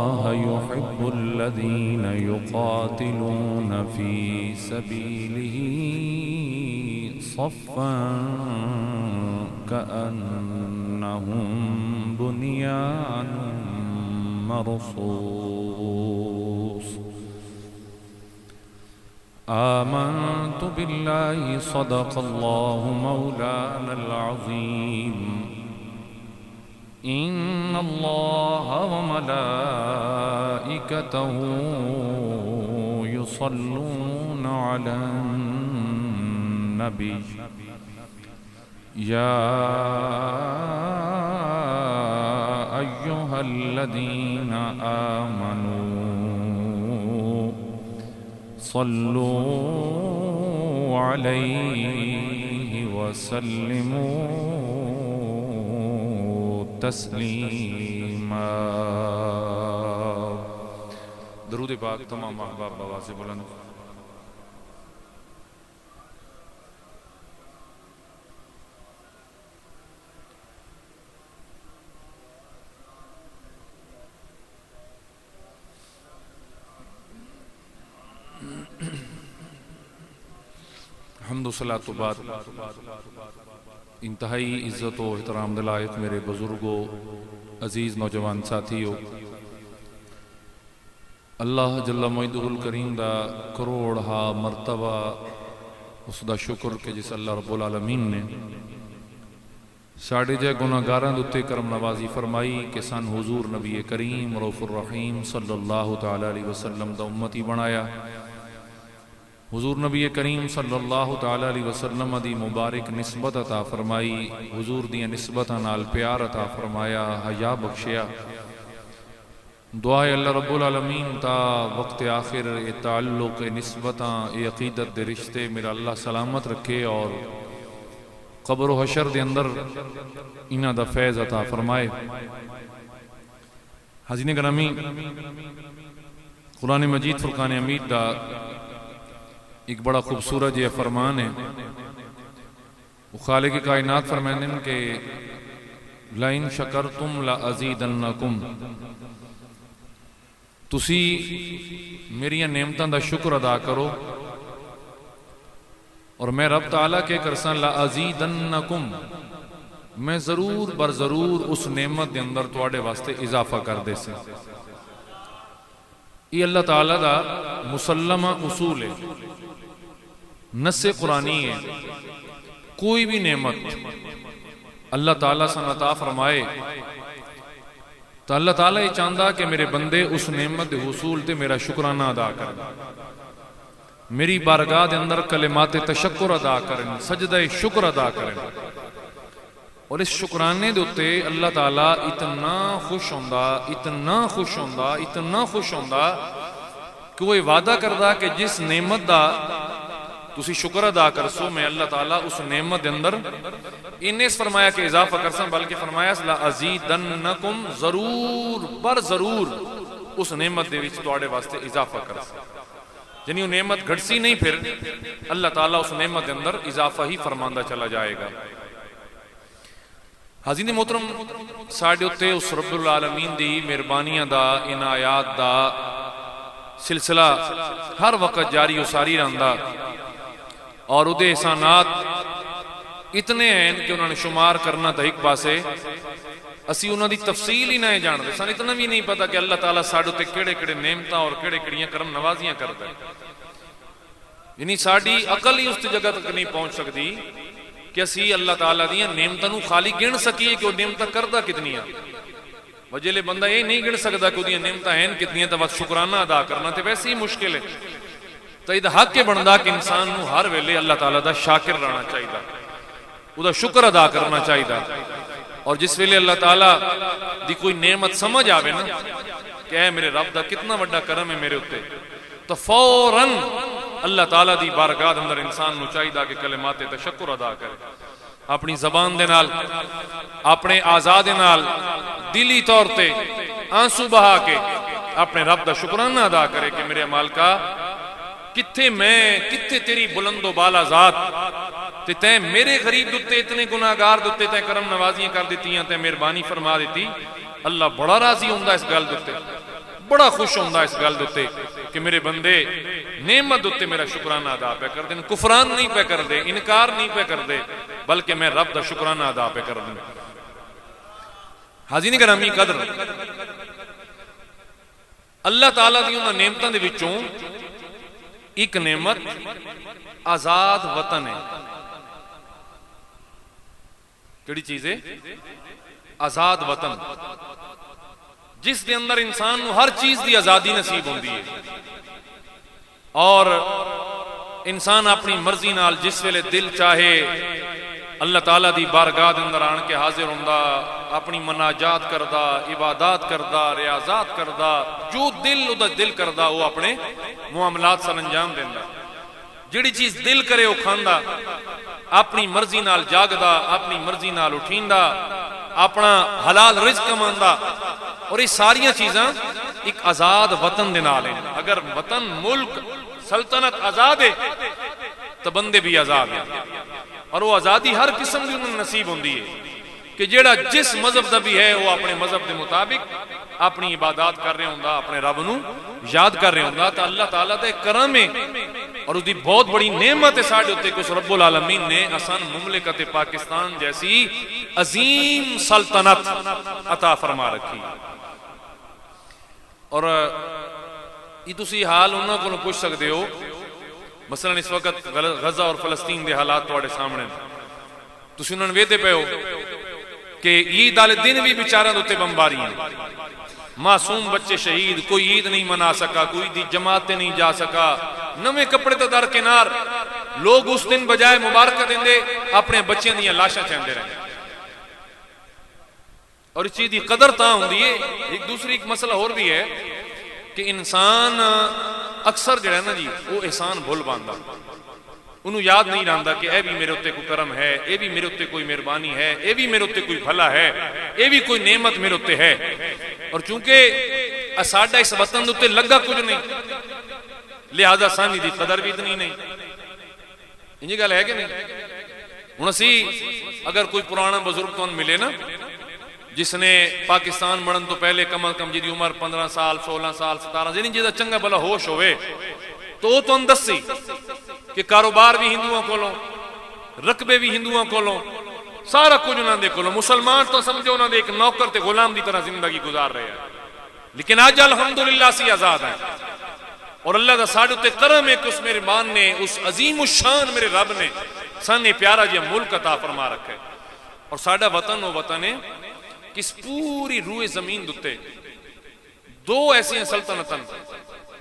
अल्लाह युहिब्बुल्लज़ीना युक़ातिलूना फ़ी सबीलिही सफ़्फ़न कअन्नहुम बुनियानुम मरसूस। आमन्तु बिल्लाहि सदक़ल्लाहु मौलानल अज़ीम। इन्नल्लाह व मलाइकतहु युसल्लूना अलन नबी या अय्युहल्लज़ीना आमनू सल्लू अलैहि वसल्लिमू तस्लीमा। दरूद पाक तमाम महबाब आवाज़ बुलंद। हम्दो सलातो बाद इंतहाई इज़्ज़त और एहतराम दिलायत मेरे बुजुर्गों, अजीज़ नौजवान साथियों, अल्लाह जल्ला मुइदुल करीम दा करोड़ हा मरतबा उसका शुक्र कि जिस अल्लाह रब्बुल आलमीन ने साढ़े जै गुनाहगारां दे उत्ते करम नवाजी फरमाई कि सन हुजूर नबी करीम रऊफुर रहीम सल्लल्लाहु तआला अलैहि वसल्लम दा उम्मती बनाया। हुजूर नबी करीम सल्लल्लाहु तआला अलैहि वसल्लम दी मुबारक निस्बत अता फरमाई, हुजूर दियां निस्बतां नाल प्यार अता फरमाया, हया बख्शिया। दुआ है अल्लाह रब्बुल आलमीन ता वक्त आखिर ये ताल्लुक ये निस्बतां ये अकीदत दे रिश्ते मेरा अल्लाह सलामत रखे और कब्र व हशर दे अंदर इन्हां दा फैज़ अता फरमाए। हाज़रीन गिरामी, कुरान मजीद फुरकान हमीद दा एक बड़ा खूबसूरत यह फरमान है। वो खालिक कायनात फरमाते हैं कि लाइन शकरतुम ला अज़ीदन्नकुम, तुसी मेरियां नेमतां दा शुक्र अदा करो और मैं रब ताला के करसा ला अज़ीदन्नकुम, मैं जरूर बर जरूर उस नेमत के अंदर तुहाडे वास्ते इजाफा कर दे से। ये अल्लाह ताला दा मुसल्लमा उसूल है, नस्से कुरानी है। कोई भी नेमत अल्लाह ताला से अता फरमाए तो अल्लाह ताला ये चाहता कि मेरे बंदे उस नेमत के हुसूल ते मेरा शुक्राना अदा करें, मेरी बारगाह के अंदर कलिमात तशक्कुर अदा करें, सजदा शुक्र अदा करें। और इस शुक्राने के उत्ते अल्लाह ताला इतना खुश होंदा, इतना खुश होंदा, इतना खुश होंदा कि वो वादा करदा कि जिस नेमत का तुसी शुक्र अदा कर सो, मैं अल्लाह ताला उस नेमत के अंदर इन्हें फरमाया कि इजाफा कर सा, बल्कि फरमाया ला अज़ीदन्नकुम, जरूर बर जरूर उस नेमत दे विच तुहाडे वास्ते इजाफा कर सा। यानी वो नेमत घटसी नहीं, फिर अल्लाह ताला उस नेमत के अंदर इजाफा ही फरमांदा चला जाएगा। हाज़रीन मोहतरम, साडे उत्ते उस रब्बुल आलमीन दी मेहरबानियां दा इनायात दा सिलसिला हर वक्त जारी उसारी रहिंदा और उहदे एहसानात इतने हैं कि उन्होंने शुमार करना तो एक पासे, असी उन्हों की तफसील ही नहीं जानते। सन इतना भी नहीं पता कि अल्लाह ताला साडे उत्ते केड़े केड़े नेमतां और केड़े केड़ियां करम नवाजियां करता है। यानी साडी अकल ही उस जगह तक नहीं पहुंच सकती कि असी अल्लाह ताला दियां नेमतां नूं खाली गिण सकीए कि वह नेमतां करदा कितनियां। वजेले बंदा ये नहीं गिण सकता कि उहदियां नेमतां हैं कितनियां, तो बस शुकराना अदा करना तो वैसे ही मुश्किल है। तो यह हक है बनता कि इंसान को हर वेले अल्लाह ताला दा शाकिर रहना चाहिए, उसका शुक्र अदा करना चाहिए। और जिस वेले अल्लाह ताला दी कोई नेमत समझ आवे ना कि ऐ मेरे रब दा कितना बड़ा करम है मेरे उत्ते, तो फौरन अल्लाह ताला दी बारगाह दे अंदर इंसान नूं चाहिदा कि कलिमात तशक्कुर अदा करे, अपनी जबान दे नाल, अपने आज़ा दे नाल, दिली तौर ते आंसू बहा के अपने रब दा शुकराना अदा करे कि मेरे मालिका कित्थे मैं, कित्थे तेरी बुलंदो बाला जात, ते तैं मेरे गरीब दुत्ते इतने गुनाहगार दुत्ते तैं करम नवाजियां कर दित्तियां, तैं मेहरबानी फरमा दी। अल्लाह बड़ा राजी हुंदा इस गल दुत्ते, बड़ा खुश होंदा इस गल दे उत्ते कि मेरे बंदे नेमत दे उत्ते मेरा शुकराना अदा पे करदे, कुफरान नहीं पे करदे, इनकार नहीं पे करदे, बल्कि मैं रब दा शुकराना अदा पे करदे। हाज़रीन गिरामी कदर, अल्लाह ताला दी उन्हां नेमतां दे विचों एक नेमत आजाद वतन है। केड़ी चीज है? आजाद वतन, जिस दे अंदर इंसान नूं हर चीज की आजादी नसीब होंदी है और इंसान अपनी मर्जी नाल जिस वेले दिल चाहे अल्लाह ताला दी बारगाह दे अंदर आन के हाजिर होंदा, अपनी मनाजात करदा, इबादत करदा, रियाजात करदा, जो दिल उदा दिल करदा वो अपने मुआमलात सर अंजाम देंदा। जिहड़ी चीज दिल करे वो खांदा, अपनी मर्जी नाल जागदा, अपनी मर्जी नाल उठींदा, अपना हलाल रिज़्क कमांदा। और ये सारिया चीज़ां एक आजाद वतन दे नाल हैं। अगर वतन मुल्क सल्तनत आजाद है तो बंदे भी आजाद हैं, और वो आजादी हर किस्म की उन्हें नसीब होंदी है कि जेड़ा जिस मजहब का भी है वो अपने मजहब के मुताबिक अपनी इबादत कर रहा होंदा, अपने रब नूं याद कर रहा होंदा। तो अल्लाह ताला दे करम है और उसकी बहुत बड़ी नेमत है साडे उत्ते कि उस रब्बुल आलमीन ने असन मुमलिकत पाकिस्तान जैसी अजीम सल्तनत अता फरमा रखी। और ये तुसी हाल उन्होंने को पूछ सकते हो, मसलन इस वक्त गजा और फलस्तीन के हालात तुहाडे सामने, तुसी उन्होंने वेखदे पे हो कि ईद वाले दिन भी बेचारों के उत्ते बमबारियां, मासूम बच्चे शहीद, कोई ईद नहीं मना सका, कोई दी जमाते नहीं जा सका, नवे कपड़े तो दरकिनार, लोग उस दिन बजाय मुबारक देंदे अपने बच्चों दी लाशां चंदे रहे। और इस चीज की कदर तां होंदी है। एक दूसरी एक मसला और भी है कि इंसान अक्सर जो है ना जी वो एहसान भुल पांदा, उन्होंने याद नहीं रहा कि यह भी मेरे उत्ते कोई करम है, यह भी मेरे उत्ते कोई मेहरबानी है, यह भी मेरे उत्ते कोई भला है, यह भी कोई नेमत मेरे उत्ते है। और चूंकि साडा इस वतन उत्ते लगा कुछ नहीं, लिहाजा सानी दी कदर भी इतनी नहीं। इंजी गल है कि नहीं? हुण असी अगर कोई पुराना बजुर्ग तो मिले ना जिसने पाकिस्तान बनन तो पहले कम अज कम जिहदी उम्र 15 साल 16 साल 17 जिन्हें जिहदा चंगा भला होश होवे तो वो तुहानूं दस्सी कि कारोबार भी हिंदुओं कोलों, रकबे भी हिंदुओं कोलों, सारा कुछ उन्होंने कोलों, मुसलमान तो समझो उन्होंने एक नौकर ते गुलाम की तरह जिंदगी गुजार रहे हैं। लेकिन अज अल्हम्दुलिल्लाह असीं आजाद हैं और अल्लाह का साडे उत्ते करम है कि उस मेहरबान ने, उस अजीम उस शान मेरे रब ने सानू प्यारा जिहा मुल्क अता फरमा रखा है। और साडा वतन वो वतन है कि इस पूरी रूए जमीन उत्ते दो ऐसियां सल्तनतां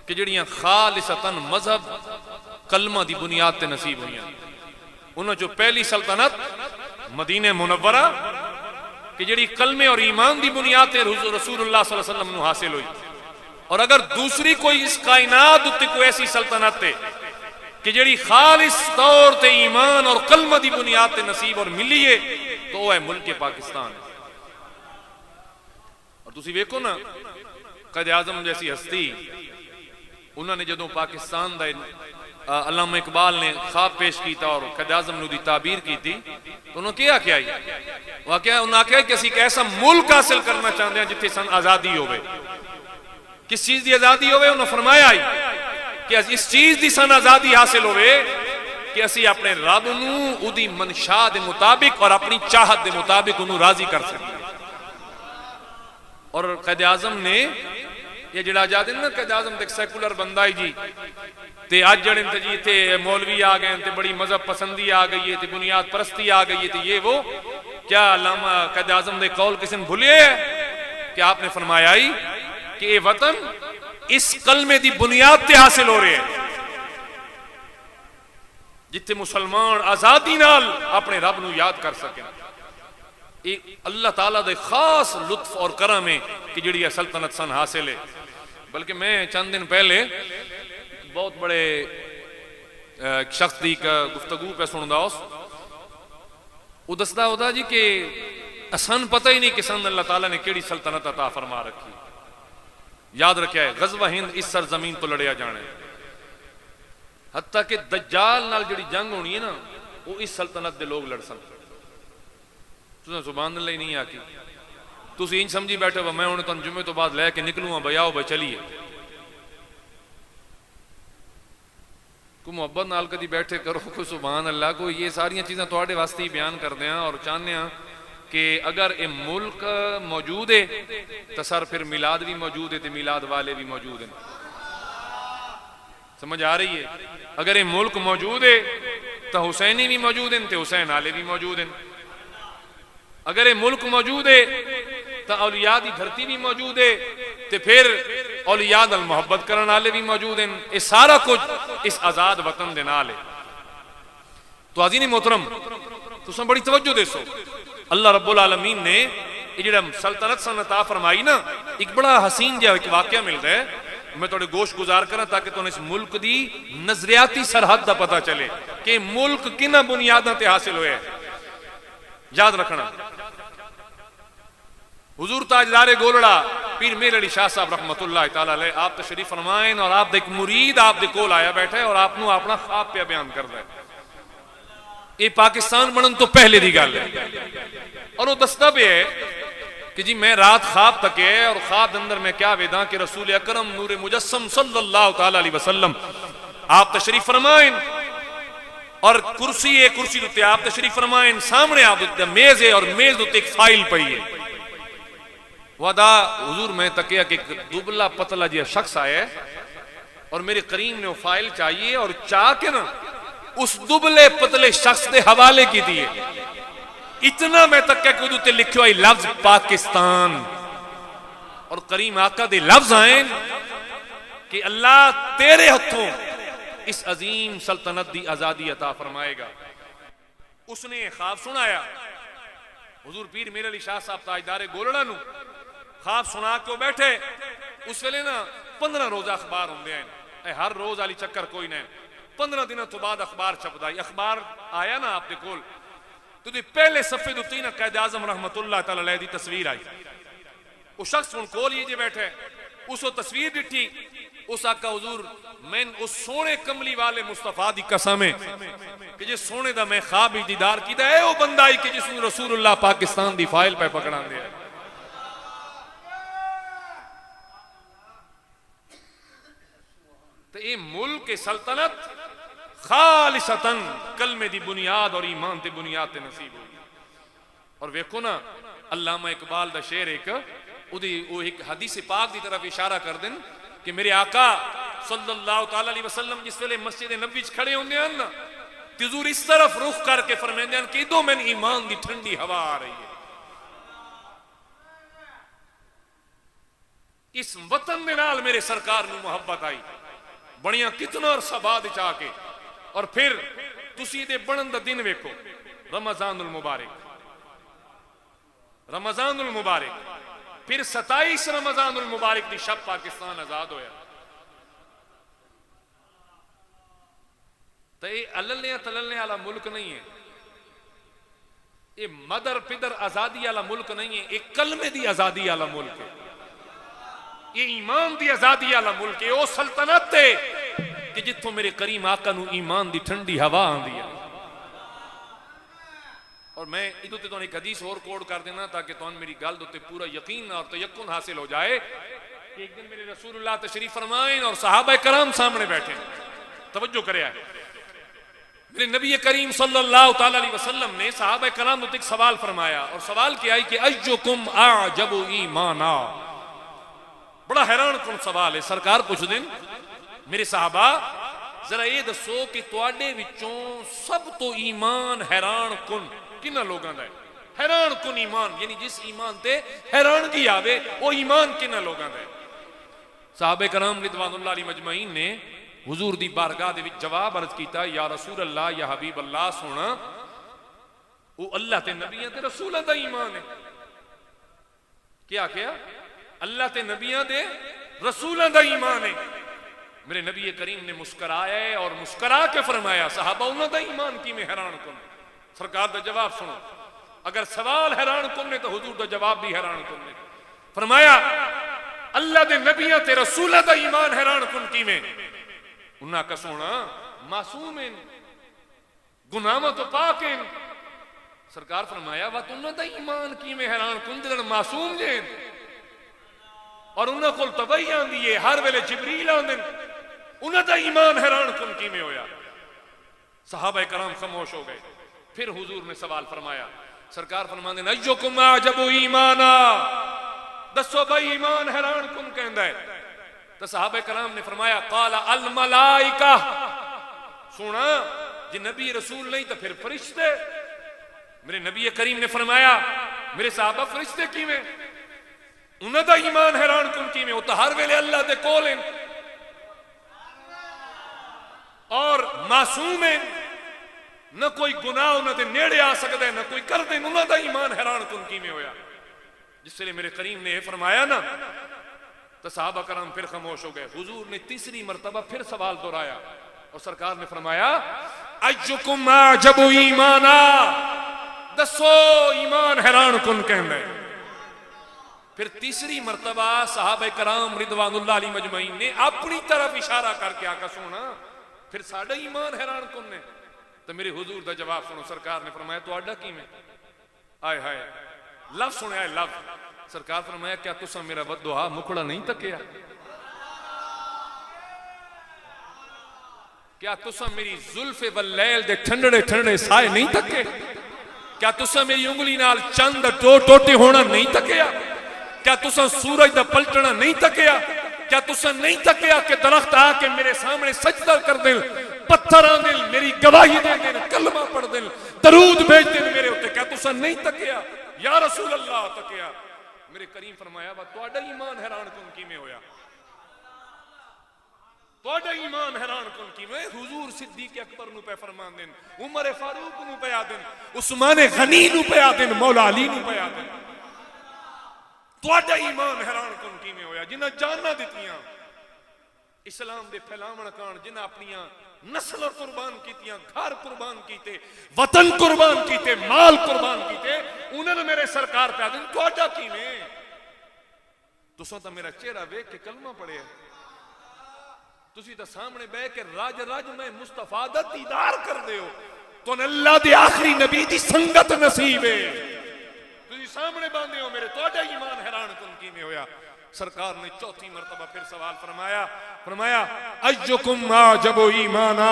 कि जिहड़ियां खालिसतन मजहब कलमा की बुनियाद ते नसीब हुई। उन्होंने जो पहली सल्तनत मदीने मुनव्वरा कि जिहड़ी कलमे और ईमान की बुनियाद ते रसूलुल्लाह सल्लल्लाहु अलैहि वसल्लम नूं हासिल हुई। और अगर दूसरी कोई इस कायनात उत्ते कोई ऐसी सल्तनत है कि जिहड़ी खालिस तौर ते ईमान और कलमा की बुनियाद ते नसीब और मिली है तो वह है मुल्क पाकिस्तान। और तुसी वेखो ना क़ायद आज़म जैसी हस्ती, उन्होंने जो पाकिस्तान का अल्लामा इकबाल ने ख्वाब पेश किया और क़ायद आज़म ने ताबीर की थी तो उन्होंने क्या आख्या? उन्होंने आख्या कि असीं एक ऐसा मुल्क हासिल करना चाहते हैं जिथे सन आज़ादी होवे। किस चीज की आज़ादी होवे? उन्होंने फरमाया कि इस चीज की सन आज़ादी हासिल होवे कि असीं अपने रब नूं उहदी मनशा दे मुताबिक और अपनी चाहत के मुताबिक उन्होंने राजी कर सकें। और क़ायद आज़म ने ये जिहड़ा आजाद ना, क़ायद आज़म एक सैकुलर बंदा है जी, ते अज जड़े जी इत्थे मौलवी आ गए ते बड़ी मजहब पसंदी आ गई है, ते बुनियाद परस्ती आ गई है, ते ये वो। क्या अल्लामा क़ायद आज़म दे कौल किसी ने भूले है कि आपने फरमाया ही कि ये वतन इस कलमे की बुनियाद ते हासिल हो रहे हैं जिथे मुसलमान आजादी नाल अपने रब नूं याद कर सकें। अल्लाह ताला दे खास लुत्फ और करम है कि जिहड़ी सल्तनत सन हासिल है। बल्कि मैं चंद दिन पहले बहुत बड़े शख्स की गुफ्तगू पे सुनदा उस वो दसदा होता जी कि सन पता ही नहीं कि सन अल्लाह ताला ने केड़ी सल्तनत अता फरमा रखी। याद रखा है गज़वा हिंद इस सरजमीन तो लड़िया जाना है, हत्ता कि दज्जाल नाल जिहड़ी जंग होनी है ना वो इस सल्तनत के लोग लड़ सन। तुसें सुभान अल्लाह ही नहीं आखी, तुसीं इंज समझी बैठे हो मैं हुण तुहानूं जुम्मे तो बाद लैके निकलूँ भाई आओ भाई चलिए। को मुहब्बत नाल कदी बैठे करो कोई सुभान अल्लाह को। ये सारियां चीज़ां तुहाडे वास्ते ही बयान करदे हैं और चाहते हैं कि अगर ये मुल्क मौजूद है तो सर फिर मिलाद भी मौजूद है तो मिलाद वाले भी मौजूद हैं। समझ आ रही है? अगर ये मुल्क मौजूद है तो हुसैनी भी मौजूद हैं तो हुसैन आले भी मौजूद हैं। अगर ये मुल्क मौजूद है तो औलिया दी धरती भी मौजूद है तो फिर औलिया नाल मुहब्बत करने वाले भी मौजूद हैं। ये सारा कुछ इस आजाद वतन दे नाल है। तो आज़ीन मोहतरम तुसां बड़ी तवज्जो देसो। अल्लाह रब्बुल आलमीन ने ये जिहड़ा सल्तनत सनता फरमाई ना, एक बड़ा हसीन जिहा एक वाकया मिलता है, मैं थोड़े गोश गुजार करा ताकि तुहानूं इस मुल्क दी नजरियाती सरहद का पता चले कि मुल्क किन्हां बुनियादां ते हासिल होया है। याद रखना हुजूर ताजदारे गोलड़ा पीर मेर अली शाह साहब रहमतुल्लाह तआला अलैह आप तशरीफ फरमाएं और आप एक मुरीद आप दे कोल आया बैठा है और आपनू अपना ख्वाब पे बयान करदा है। ये पाकिस्तान बनन तो पहले दी गल है और वो दसदा पे है कि जी मैं रात ख्वाब तक है और ख्वाब के अंदर मैं क्या वेदा कि रसूल अकरम नूर मुजस्सम सल्लल्लाहु तआला अलैहि वसल्लम आप तशरीफ फरमाएं और कुर्सी है, कुर्सी उत्ते आप तशरीफ फरमाएं, सामने आप मेज है और मेज उत्ते एक फाइल पई है। वादा हुजूर मैं तकिया कि एक दुबला पतला जिहा शख्स आया है और मेरे करीम ने वो फाइल चाहिए और चाह के ना उस दुबले पतले शख्स के हवाले की दिए। इतना मैं तकिया कि उदे उत्ते लिखियो आई लफ्ज पाकिस्तान और करीम आका दे लफ्ज आए कि अल्लाह तेरे हथों इस अजीम सल्तनत दी आजादी अता फरमाएगा। उसने ख्वाब सुनाया हुजूर पीर मेर अली शाह साहब ताजदारे गोलड़ा नू ख्वाब सुना के बैठे। उस वेले ना 15 रोजा अखबार होंदे हैं, हर रोज वाली चक्कर कोई नहीं। 15 दिनों तो बाद अखबार छपदा है। अखबार आया ना आपके कोल तो पहले सफे उत्ते ना कैद आजम रहमतुल्लाह तआला अलैह दी तस्वीर आई। वो शख्स हुण कोल ही जे बैठे उस तस्वीर डिठी। उस आका हुजूर मैं उस सोने कमली वाले मुस्तफा दी कसम है कि जे सोने दा मैं ख्वाब दीदार कीता है वो बंदा ही कि जिसनू रसूलुल्लाह पाकिस्तान दी फाइल पे पकड़ांदे है। तो ये मुल्क सल्तनत खालिसतन कलमे दी बुनियाद और ईमान ते बुनियाद ते नसीब हुई। और वेखो ना अल्लामा इकबाल दा शेर एक उदी वो एक हदीस पाक दी तरफ इशारा कर देन कि मेरे आका सल्लल्लाहु तआला अलैहि वसल्लम जिस वेले मस्जिद नबी च खड़े होंदे हन ना तिजूर इस तरफ रुख करके फरमांदे हन कि इदों मैन ईमान दी ठंडी हवा आ रही है। इस वतन दे नाल मेरे सरकार नू मोहब्बत आई बणिया कितना अरसा बाद आके। और फिर तुसी दे बनन दा दिन वेखो रमजानुल मुबारक, रमजानुल मुबारक फिर 27 रमजानुल मुबारक दी शब पाकिस्तान आजाद होया। तो ये अल्ले तलने वाला मुल्क नहीं है, ये मदर पिदर आजादी वाला मुल्क नहीं है, एक कलमे दी आजादी वाला मुल्क है, ये ईमान दी आजादी वाला मुल्क है। वो सल्तनत है कि जिथों मेरे करीम आका नू ईमान दी ठंडी हवा आंदी है। और मैं इदों ते तुहानू एक हदीस और कोड कर देना ताकि तुहानू मेरी गल दे पूरा यकीन और तयक्कुन हासिल हो जाए कि एक दिन मेरे रसूलुल्लाह तशरीफ फरमाए और सहाबा कराम सामने बैठे। तवज्जो करया मेरे नबी करीम सल्लल्लाहु तआला अलैहि वसल्लम ने सहाबा कराम को एक सवाल फरमाया और सवाल किया कि अय्युकुम आजबु ईमाना। बड़ा हैरान कुन सवाल है। सरकार पूछ दिन मेरे साहबा जरा ये दसो कि तुहाडे विचों सब तो ईमान हैरान कुन किन्ना लोगों का है? हैरान कुन ईमान यानी जिस ईमान ते हैरानगी आवे वो ईमान किन्ना लोगों का है? साहबे कराम रिदवानुल्लाह अलैहिम अजमईन ने हुजूर दी बारगाह दे विच जवाब अर्ज कीता या रसूल अल्लाह या हबीब अल्लाह सुना वो अल्लाह ते नबियां ते रसूलां दा ईमान है। क्या क्या अल्लाह ते नबियां दे रसूलां दा ईमान है। मेरे नबी करीम ने मुस्कुराया और मुस्कुरा के फरमाया साहबा उन्हां दा ईमान की में हैरान कुन। सरकार दा जवाब सुनो। अगर सवाल हैरान कुन ने तो हुजूर दा जवाब भी हैरान कुन ने। फरमाया अल्लाह दे नबियां ते रसूलां दा ईमान हैरान कुन की में उन्हां का सोना मासूम हैं गुनाहों तो पाक हैं सरकार फरमाया वा उन्होंने ईमान किवें हैरान कुन जिहड़े मासूम जे और उन्होंने कोल तबई आंदी है हर वेले जिबरील आंदे उन्होंने ईमान हैरान कुन किवें होया। सहाबा कराम खामोश हो गए। फिर हुजूर ने सवाल फरमाया। सरकार फरमांदे ने अय्युकुम अजबु ईमाना, दसो भाई ईमान हैरान कुन कहंदा है। तो सहाबा कराम ने फरमाया काला अल मलाइका, सुना जे नबी रसूल नहीं तो फिर फरिश्ते। मेरे नबी करीम ने फरमाया मेरे साहबा फरिश्ते किवें, उन्होंने ईमान हैरान कुन किवें, वो तो हर वेले अल्लाह दे कोल हैं और मासूम है, न कोई गुनाह उन्होंने नेड़े आ सकता है न कोई कर दे, उन्होंने ईमान हैरान कुन किवें होया। जिससे मेरे करीम ने यह फरमाया ना तो साहबा करम फिर खामोश हो गए। हुजूर ने तीसरी मरतबा फिर सवाल दोहराया और सरकार ने फरमाया अय्युकुम अजबु ईमाना, दसो ईमान हैरान कुन कहंदा है। फिर तीसरी मरतबा साहबा कराम रिदवानुल्लाह अलैहि मजमईन ने अपनी तरफ इशारा करके आका सोना फिर साडा ईमान हैरान कुन ने। तो मेरे हुजूर का जवाब सुनो। सरकार ने फरमाया तुहाडा किवें? आए हाय लफ्ज़ सुनिया लफ्ज़। सरकार फरमाया क्या तुसा मेरा बददुआ मुखड़ा नहीं तकिया? क्या तुसा मेरी जुल्फे वल्लैल दे ठंडे ठंडे साए नहीं तके? क्या तुसा मेरी उंगली नाल चंद टोटे होना नहीं तकिया? क्या तुसा सूरज दा पलटना नहीं तकिया? क्या तुसा नहीं तकिया कि दरख्त आके मेरे सामने सजदा कर दे, पत्थर आंदे मेरी गवाही दे देन, कलमा पढ़ देन, दरूद भेज देन मेरे उत्ते? क्या तुसा नहीं तकिया? या रसूल अल्लाह तकिया। मेरे करीम फरमाया वा तुहाडा ईमान हैरान कुन किवें होया? तुहाडा ईमान हैरान कुन किवें? हुजूर सिद्दीक अकबर नु पे फरमांदे, उमर फारूक नु पे आदन, उस्मान गनी नु पे आदन, मौला अली नु पे आदन। तुहाडा ईमान हैरान कुन किवें होया? जिन्हां जाना दित्तियां इस्लाम दे फैलावण कान, जिन्हां अपनियां नस्ल कुर्बान कीतियां, घर कुर्बान कीते, वतन कुर्बान कीते, माल कुर्बान कीते, उन्होंने मेरे सरकार पे आदन तुहाडा किवें? तुसां तां मेरा चेहरा वेख के कलमा पढ़िया, तुसी तां सामने बह के रज रज में मुस्तफा दा दीदार करदे हो, तुहानू अल्लाह दे आखिरी नबी दी संगत नसीब है, तुसी सामने बांधे हो मेरे। तुहाडा ईमान हैरान कुन किवें होया? सरकार ने चौथी मरतबा फिर सवाल फरमाया अय्युकुम अजबु ईमाना,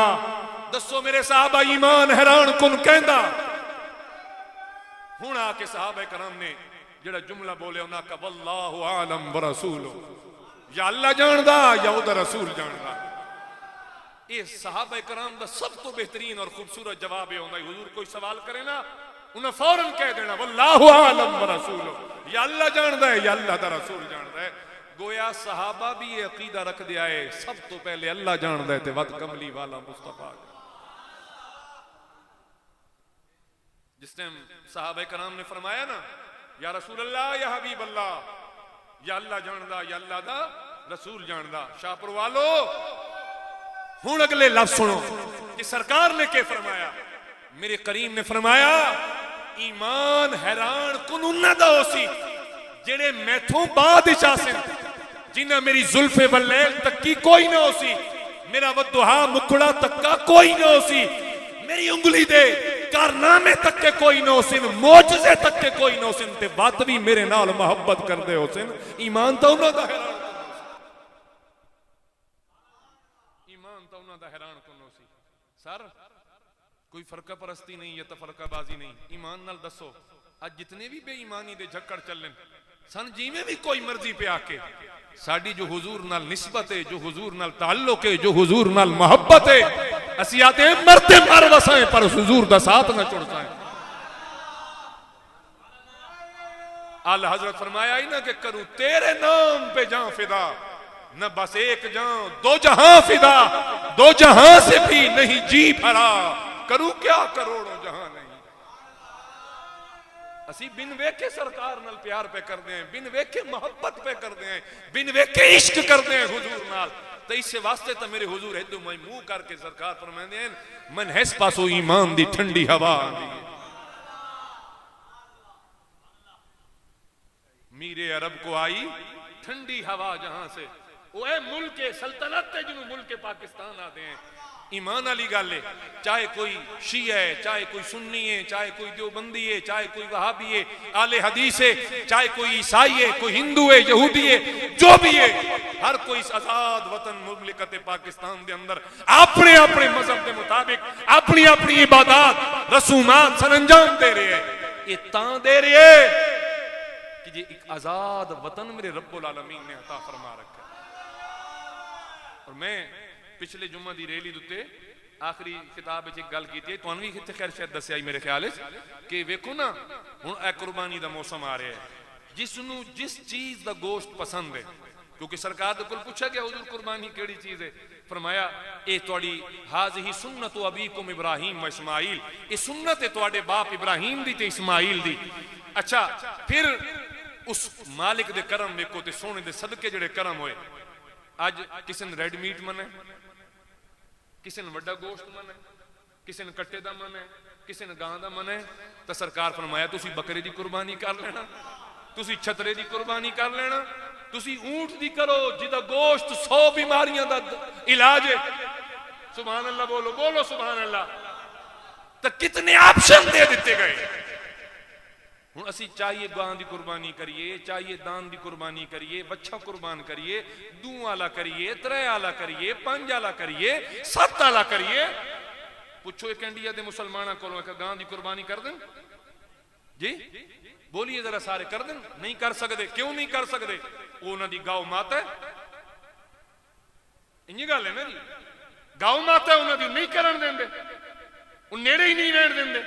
दसो मेरे साहबा ईमान हैरान कुन कहंदा। हुण आके साहबा कराम ने जेड़ा जुमला बोले उन्हां का वल्लाहु आलम व रसूलु, या अल्लाह जानदा या उदा रसूल जानदा। ये साहबा कराम दा सब तो बेहतरीन और खूबसूरत जवाब है होंदा। हुजूर कोई सवाल करे ना उन्हें फौरन कह देना वल्लाहु आलम व रसूलु, या अल्लाह जानदा है या अल्लाह दा रसूल जानदा है। गोया सहाबा भी ये अकीदा रख दिया है सब तो पहले अल्लाह जानदा है ते वद कमली वाला मुस्तफा। जिस टाइम सहाबा कराम ने फरमाया ना या रसूल अल्लाह या हबीब अल्लाह, या अल्लाह जानदा या अल्लाह दा रसूल जानदा। शाहपुर वालो हुण अगले लफ्ज़ सुनो कि सरकार ने क्या फरमाया। मेरे करीम ने फरमाया ईमान हैरान कुन उन्हां दा होसी जेड़े मैथों बाद विच आसन, जिन्हां मेरी जुल्फे वल्लैल तक्की कोई ना होसी, मेरा वदुहा मुखड़ा तक्का कोई ना होसी, मेरी उंगली दे कारनामे तक्के कोई ना होसिन, मोजज़े तक्के कोई ना होसिन, ते वत भी मेरे नाल मोहब्बत करदे होसिन। ईमान तां उन्हां दा हैरान कुन होसी, ईमान तां उन्हां दा हैरान कुन होसी। सर कोई फरका परस्ती नहीं या तफरकाबाजी नहीं, ईमान नाल दसो आज जितने भी बेईमानी दे झक्कड़ चलन सन, जिवें भी कोई मर्जी पे आके साडी जो हुजूर नाल निस्बत है, जो हुजूर नाल ताल्लुक है, जो हुजूर नाल मोहब्बत है, असी आते हैं मरते मर वसाएं पर हुजूर दा साथ ना छोड़ जाए। आला हजरत फरमाया ही ना कि करूं तेरे नाम पे जान फिदा, न बस एक जान दो जहां फिदा, दो जहां से भी नहीं जी भरा, करूं क्या करोड़ों जहां नहीं। असी बिन वेखे सरकार नाल प्यार पे करते हैं, बिन वेखे मोहब्बत पे करते हैं, बिन वेखे इश्क करते हैं हुजूर नाल। तो इस वास्ते तो मेरे हुजूर इदू मैं मुंह करके सरकार फरमांदे हैं मन हैस पासो ईमान दी ठंडी हवा आंदी है। मीरे अरब को आई ठंडी हवा जहां से, वो है मुल्क सल्तनत है जिन्हों मुल्क पाकिस्तान आते हैं। ईमान वाली गल है। चाहे कोई शिया है, चाहे कोई सुन्नी है, चाहे कोई देवबंदी है, चाहे कोई वहाबी है, आले हदीस है, चाहे कोई ईसाई है, कोई हिंदू है, यहूदी है, जो भी है, हर कोई इस आजाद वतन मुमलिकत पाकिस्तान के अंदर अपने अपने मजहब के मुताबिक अपनी अपनी इबादत रसूमात सरंजाम दे रहे हैं। ये तां दे रहे है कि ये एक आजाद वतन मेरे रब्बुल आलमीन ने अता फरमा रखा। और मैं पिछले जुम्मे की रैली उत्ते आखिरी किताब एक गल की थी, तुहानू भी इत्थे खैर शायद दस्सिया मेरे ख्याल कि वेखो ना हुण ए कुर्बानी का मौसम आ रहा है, जिसनू जिस चीज का गोश्त पसंद है, क्योंकि सरकार दे कोल पूछा गया हुजूर कुर्बानी केड़ी चीज है, फरमाया ए तुहाडी हाज़िही सुन्नत अबीकुम इब्राहीम व इस्माइल, ये सुन्नत है तुहाडे बाप इब्राहीम दी ते इस्माइल दी। अच्छा फिर उस मालिक दे करम वेखो ते सोने दे सदके जेड़े करम होए। अज किसी ने रेड मीट मन है, किसी ने वड्डा गोश्त मन है, किसी ने कट्टे का मन है, किसी ने गां का मन है, तो सरकार फरमाया तुसी बकरे की कुर्बानी कर लेना, तुसी छतरे की कुर्बानी कर लेना, तुसी ऊंट की करो जिदा गोश्त 100 बीमारियां का इलाज है। सुभान अल्लाह बोलो, बोलो सुभान अल्लाह। तो कितने ऑप्शन दे दिते गए। हुण असी चाहिए गां की कुर्बानी करिए, चाहिए दान की कुर्बानी करिए, बच्चा कुर्बान करिए, 2 आला करिए, 3 आला करिए, 5 आला करिए, 7 आला करिए। पुछो एक इंडिया के मुसलमानों को गां की कुर्बानी कर दें जी? बोलिए जरा सारे कर दें? नहीं कर सकते। क्यों नहीं कर सकते? उन्होंने गौ माता है, इन गल है ना जी, गौ माता है, उन्होंने नहीं करन देंदे, वो नेड़े ही नहीं रहन देंदे,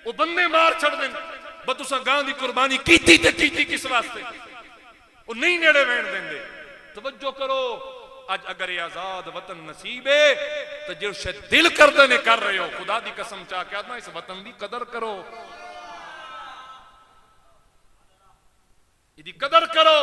वो बंदे मार छड़ दें। बस तुसा गां की कुर्बानी की किस वास्ते? वो नहीं नेड़े रहन देंदे। तवज्जो करो, अज अगर ये आजाद वतन नसीब है तो जो शायद दिल करते ने कर रहे हो, खुदा की कसम चाह के आदमा इस वतन की कदर करो, इसकी कदर करो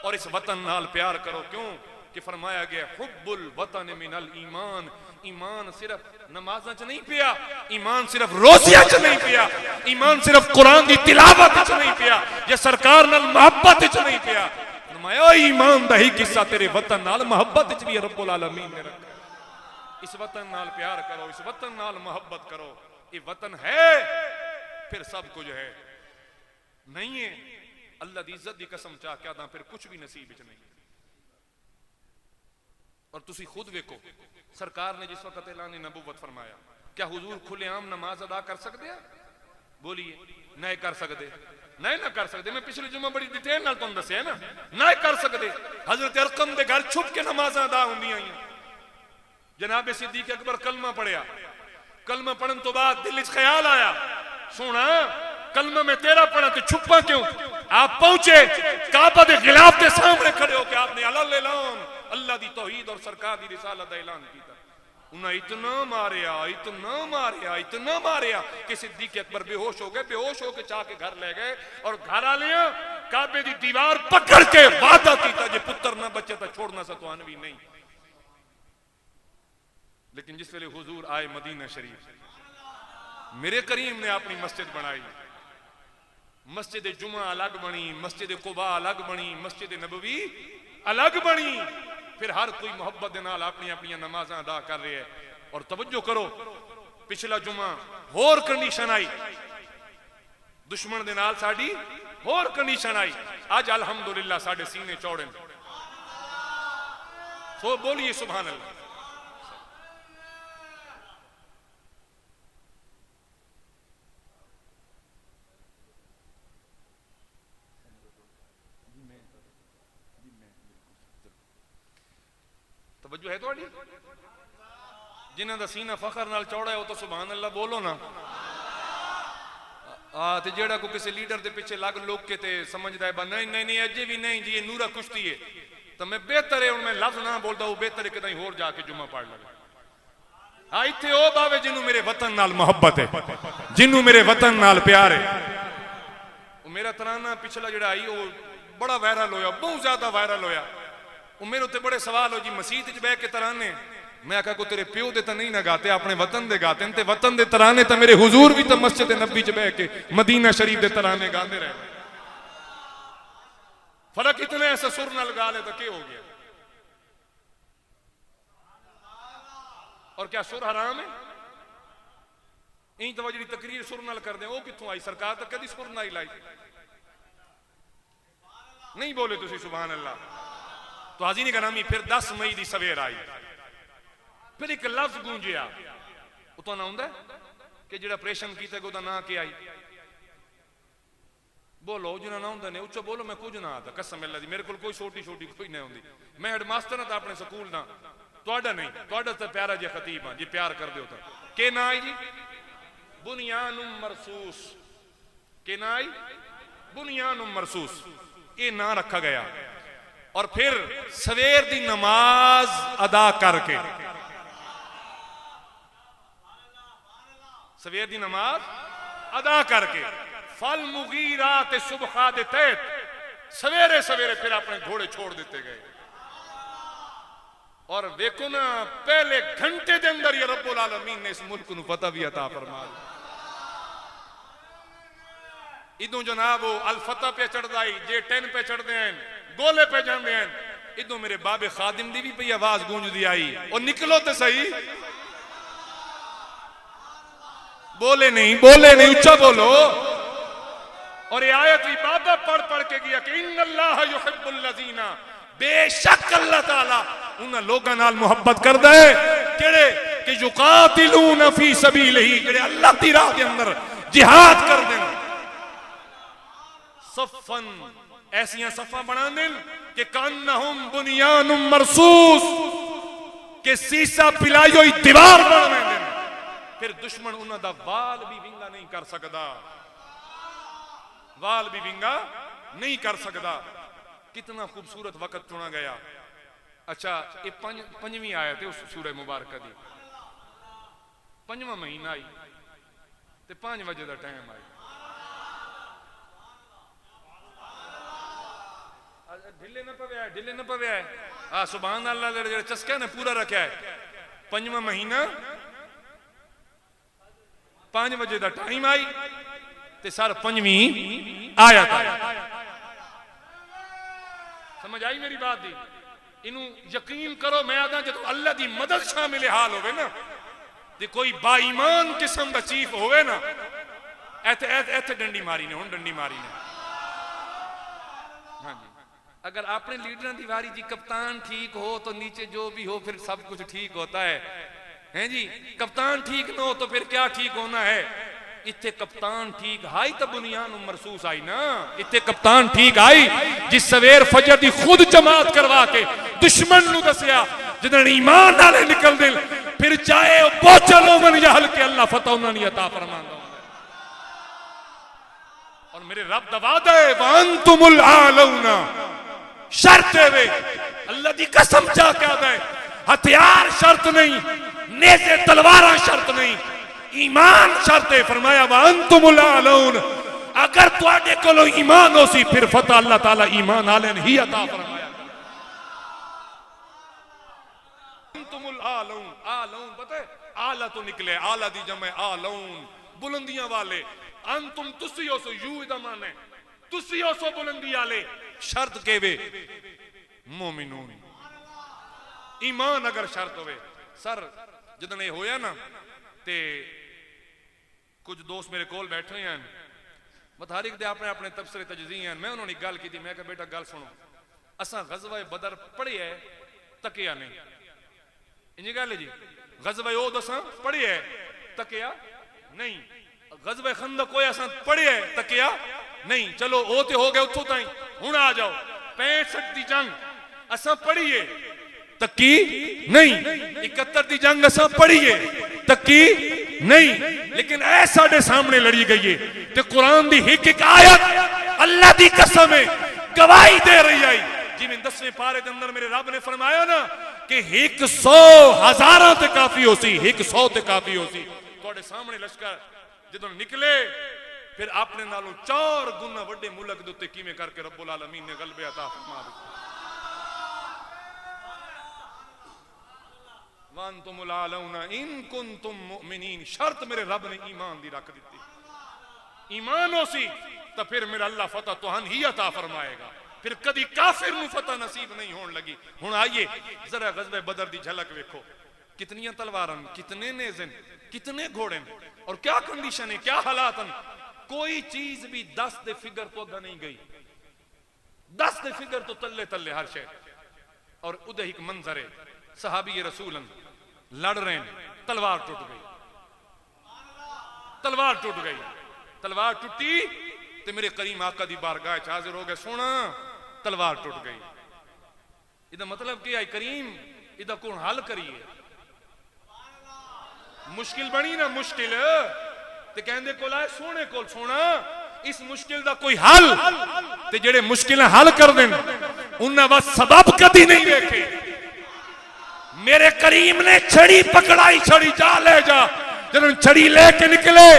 और इस वतन नाल प्यार करो। क्यों कि फरमाया गया हुब्बुल वतन मिनल ईमान। ईमान सिर्फ नमाज़ां च नहीं पिया, ईमान सिर्फ रोज़ियां च नहीं पिया, ईमान सिर्फ कुरान की तिलावत च नहीं पिया, या सरकार नाल मोहब्बत च नहीं पिया। फरमाया ईमान दा ही किस्सा तेरे वतन नाल मोहब्बत च भी रब्बुल आलमीन ने रखा। इस वतन नाल प्यार करो, इस वतन नाल मोहब्बत करो। ये वतन है फिर सब कुछ है, नहीं है अल्लाह दी इज्जत दी कसम चाह के आदा फिर कुछ भी नसीब च नहीं। और तुसी खुद वेखो, सरकार ने जिस वक्त ऐलान नबूवत फरमाया, क्या हुजूर खुलेआम नमाज अदा कर सकते हैं? बोलिए नहीं कर सकते, नहीं ना कर सकते। मैं पिछले जुम्मे बड़ी डिटेल नाल तुहानू दस्सिया है ना, नहीं कर सकते। हजरत अरकम दे घर छुप के नमाज़ां अदा होंदियां आईयां। जनाब सिद्दीक अकबर कलमा पढ़िया, कलमा पढ़न तो बाद दिल च ख्याल आया, सोना कलमा में तेरा पढ़ा तो छुपा क्यों? आप पहुंचे काबा के गिलाफ के सामने खड़े होकर आपने अल्लाह ऐलान अल्लाह दी तौहीद और सरकार दी रिसालत का ऐलान किया। उन्हें इतना मारिया, इतना मारिया, इतना मारिया कि सिद्दीक अकबर बेहोश हो गए। बेहोश होकर चाह के घर ले गए और घर आ लिया काबे की दीवार पकड़ के वादा किया जे पुत्र ना बचे तो छोड़ना सा तो भी नहीं। लेकिन जिस वेले हुजूर आए मदीना शरीफ, मेरे करीम ने अपनी मस्जिद बनाई, मस्जिद जुमा अलग बनी, मस्जिद कुबा अलग बनी, मस्जिद नबवी अलग बनी। फिर हर कोई मोहब्बत के नाल अपनी अपनी नमाज़ां अदा कर रहे हैं। और तवज्जो करो, पिछला जुमा होर कंडीशन आई, दुश्मन दे नाल साडी होर कंडीशन आई। अज अल्हम्दुलिल्लाह साडे सीने चौड़े। सो बोलिए सुभान अल्लाह। तवज्जो है थोड़ी? जिन्हां दा सीना फखर नाल चौड़ा है वो तो सुभान अल्लाह बोलो ना। ते जेड़ा को किसी लीडर दे पीछे लग लोग के ते समझदा है नहीं नहीं नहीं अजे भी नहीं जी ये नूरा कुश्ती है, तो मैं बेहतर है हुण मैं लफ्ज ना बोलदा, वो बेहतर है कि कहीं होर जाके जुम्मा पढ़ लगे। हाँ इत्थे ओ बावे जिन्नू मेरे वतन नाल मोहब्बत है, जिन्नू मेरे वतन नाल प्यार है। वो मेरा तराना पिछला जेड़ा आई वो बड़ा वायरल होया, बहुत ज्यादा वायरल होया। मेरे उत्ते बड़े सवाल हो जी मसीत च बह के तराने, मैं आखा को तेरे प्यो दे तो नहीं ना गाते, अपने वतन दे गाते ते वतन दे तराने तो मेरे हुजूर भी तो मस्जिद नबी च बह के मदीना शरीफ दे तराने गाते रहे। फर्क इतना ऐसा सुर न लगा ले तो क्या हो गया? और क्या सुर हराम है? इंज तो जी तकरीर सुर नाल कर दे, वो कितों आई? सरकार तो कभी सुर ना लाई। नहीं बोले तुसी सुभान अल्लाह। तो हाजी नहीं करामी फिर 10 मई की सवेर आई, फिर एक लफ्ज गूंजिया उतो ना आंदा कि जो ऑपरेशन किया ना क्या आई? बोलो जिन्हें ना होंगे ने उच्चा बोलो, मैं कुछ ना आता कसम अल्लाह दी, मेरे को कोई छोटी छोटी कोई नहीं होंगी। मैं हेडमास्टर हाँ तो अपने स्कूल ना, तुहाडा नहीं, तुहाडा तो प्यारा जी खतीब हाँ जी, प्यार कर दो तो के ना आई जी? बुनियानुम मरसूस। के ना आई? बुनियानुम मरसूस, ये ना रखा गया। और फिर सवेर दी नमाज अदा करके, सवेर दी नमाज अदा करके फल मुगीरात सुबह देते सवेरे सवेरे फिर अपने घोड़े छोड़ देते गए। और देखो ना पहले घंटे के अंदर ये रब्बुल आलमीन ने इस मुल्क को फतह भी अता फरमा दी। इदों जनाब वो अल फतह पे चढ़दा ही, जे 10 पे चढ़ते हैं, गोले पे जाते हैं, इदों मेरे बाबे खादिम दी भी पई आवाज गूंजदी आई, और निकलो तो सही। बोले नहीं, बोले नहीं, उच्चा बोलो। और ये आयत भी बाबा पढ़ पढ़ के गया कि इन्नल्लाह युहिब्बुल लज़ीना, बेशक अल्लाह ताला उन लोगों नाल मोहब्बत करदा है केड़े कि युकातिलून फी सबीलिही, जेड़े अल्लाह दी राह दे अंदर जिहाद कर देन। सफ़न ऐसियां सफ़ा बना देन कि कान्नहुम बुनियानुम मरसूस, के सीसा पिलाई हुई दीवार बना देन, फिर दुश्मन उन्हां दा वाल भी विंगा नहीं कर सकदा, वाल भी विंगा नहीं कर सकता। कितना खूबसूरत वक्त चुना गया। अच्छा ये पंजवीं आयत है उस सूरह मुबारक दी, 5वां महीना आई ते 5 बजे का टाइम आई। ढिले न पवे, ढिले न पवे। हाँ सुभान अल्लाह, जो चस्का ने पूरा रखा है। 5वां महीना 5 बजे का टाइम आई ते सर 5वीं आयत आई। समझ आई मेरी बात दी? इनू यकीन करो, मैं आदा जो अल्लाह की मदद शामिल हाल होवे ना, ते कोई बाईमान किस्म का चीफ होवे ना, ऐथे डंडी मारी ने, हुण डंडी मारी ने। हाँ जी, अगर अपने लीडर की वारी जी कप्तान ठीक हो तो नीचे जो भी हो फिर सब कुछ ठीक होता है। हैं जी, कप्तान ठीक ना हो तो फिर क्या ठीक होना है? इत्थे कप्तान ठीक आई तो बुनियान मरसूस आई ना। इत्थे कप्तान ठीक आई जिस सवेर फजर दी खुद जमात करवा के दुश्मन नू दसिया, जिदन ईमान नाले निकल दे, फिर चाहे पहुंचा लोगन या हल्के अल्लाह फतह उन्होंने अता फरमांदा। और मेरे रब दा वादा है वअंतुमुल आलौना, शर्त है वे अल्लाह दी कसम जा के आदा है, हथियार शर्त नहीं, नेज़े तलवारां शर्त नहीं, ईमान शर्त है। फरमाया वअंतुमुल आलौन, अगर तुहाडे कोलो ईमान हो सी फिर फतह अल्लाह ताला ईमान आले ही अता फरमाया। अंतुमुल आलौन, आलौन पता है आला तो निकले, आला दी जमे आलौन, बुलंदियां वाले। अंतुम तुसी हो सो, यू दा मान है तुसी हो सो बुलंदी वाले। शर्त केवे मोमिनून, ईमान अगर शर्त होवे। सर जदन ये होया ना ते कुछ दोस्त मेरे कोल बैठे हैं, बथारिक दे अपने अपने तबसरे तजज़ी हैं। मैं उन्होंने गल की थी, मैं कहा बेटा गल सुनो, असा गज़वा बदर पढ़े है तकिया नहीं, इंज गल है जी। गज़वा ओहद असा पढ़े है तकिया नहीं, गज़वा खंदक कोई असा पढ़े है तकिया नहीं। चलो वो तो हो गया उतो ताई, हुण आ जाओ 65 दी जंग असा पढ़ीए तकी नहीं, 71 दी जंग असा पढ़ीए तकी नहीं, लेकिन ऐ साडे सामने लड़ी गई है ते कुरान दी एक एक आयत अल्लाह दी कसम है गवाही दे रही है। जिवें 10वें पारे के अंदर मेरे रब ने फरमाया ना कि 100 हज़ारां ते काफी हो सी, 100 ते काफी हो सी। तुहाडे सामने लश्कर जदों निकले फिर अपने नालों 4 गुना वड्डे मुल्क दे उत्ते किवें करके रब्बुल आलमीन ने गलबे अता फरमा दिते। वअंतुमुल आलौना इन कुंतुम मुमिनीन, शर्त मेरे रब ने ईमान दी रख दी। ईमान हो सी तो फिर मेरा अल्लाह फतह तुहान ही अता फरमाएगा, फिर कदी काफिर नू फतह नसीब नहीं होने लगी। हुण आइए जरा गज़वे बदर दी झलक वेखो। कितनी तलवारन, कितने नेज़न, कितने घोड़े और क्या कंडीशन है, क्या हालात। कोई चीज भी 10 दे फिगर तो अगा नहीं गई, 10 दे फिगर तो तल्ले तल्ले हर शे। और उदे एक मंजर है, सहाबी रसूलन लड़ रहे हैं, तलवार टूट गई, तलवार टूट गई। तलवार टूटी तो मेरे करीम आका दी बारगाह च हाजिर हो गए, सोना तलवार टूट गई। इदा मतलब क्या है करीम, इदा कौन हल करिए। मुश्किल बनी ना मुश्किल, ते कहंदे कोल आए सोने कोल, सोना इस मुश्किल दा कोई हल, ते जेड़े मुश्किलें हल कर देन उन्हें बस सबब कदी नहीं देखे। मेरे करीम ने छड़ी पकड़ाई, छड़ी जा ले जा, जब छड़ी लेके निकले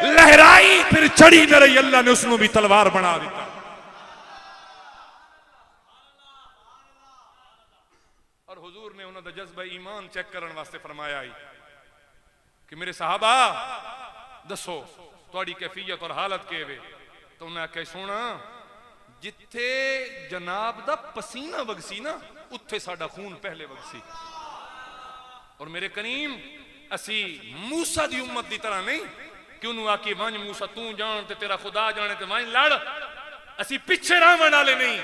लहराई, फिर छड़ी न रही, अल्लाह ने उसनु भी तलवार बना दिता। और हुजूर ने उन्होंने जज्बा ईमान चेक करने वास्ते फरमाया कि मेरे साहबा दसो थोड़ी कैफियत और हालत के वे। तो उन्हें आख्या सोना जिथे जनाब दा पसीना वगसी ना, उत्थे साडा खून पहले वगसी। और मेरे करीम असी मूसा दी उम्मत दी तरह नहीं कि उन्होंने आखी वंज मूसा तू जान ते तेरा खुदा जाने ते वंज लड़, असी पिछे रहने वाले नहीं।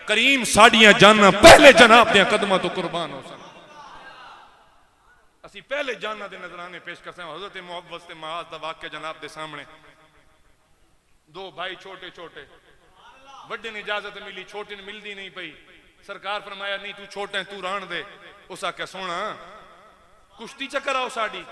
करीम साडियां जाना पहले जनाब दे कदमां तो कुर्बान हो सन। असी पहले जाना दे नजराने पेश करते हैं। हजरत मुअव्वज़ ते मुआज़ दा वाक़या जनाब दे सामने, दो भाई छोटे छोटे, बड़े ने इजाजत मिली, छोटे ने मिलदी नहीं पई। सरकार फरमाया नहीं तू छोटा है, तू रहन दे। उस आख्या सोना कुश्ती चक्कर आओ साड़ी,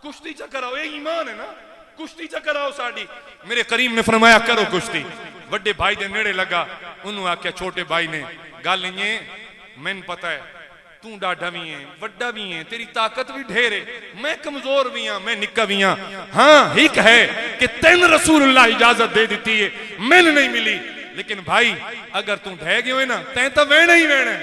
कुश्ती चक्कर आओ, ये ईमान है ना, कुश्ती चक्कर आओ साड़ी। मेरे करीम ने फरमाया करो कुश्ती। बड़े भाई दे नेड़े लगा, उन्होंने आख्या छोटे भाई ने गल इं मैन पता है तू डाढ़ा भी है, वड्डा भी है, तेरी ताकत भी ढेर है, मैं कमजोर भी हाँ, मैं निक्का भी हाँ। हाँ हिक है कि तेन रसूलुल्लाह इजाजत दे दी है, मैंने नहीं मिली। लेकिन भाई अगर तू ढह गयो है ना, तैं तो वेना ही वेना,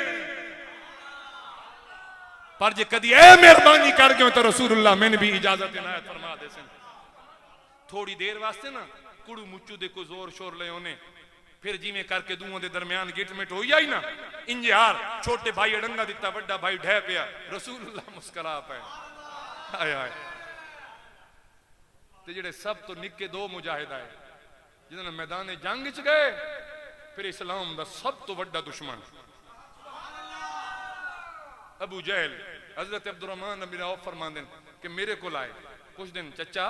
पर जे कदी ए मेहरबानी कर गयो तो रसूलुल्लाह मैंने भी इजाजत इनायत फरमा दे सन। थोड़ी देर वास्ते ना कुड़ू मुच्चू दे को जोर शोर ले ओने, फिर जिमें करके दूओं दे दरमियान गिटमिट हो जाई ना, इंजे हार छोटे भाई अडंगा दिता, बड़ा भाई ढह पिया, रसूलुल्लाह मुस्कुरा पे। हाय हाय। ते जेड़े सब तो निक्के दो मुजाहिद आए जिन्होंने मैदान जंग च गए, फिर इस्लाम दा सब तो बड़ा दुश्मन अबू जहल। हजरत अब्दुर्रहमान बिन औफ फरमांदे कि मेरे को आए कुछ दिन, चचा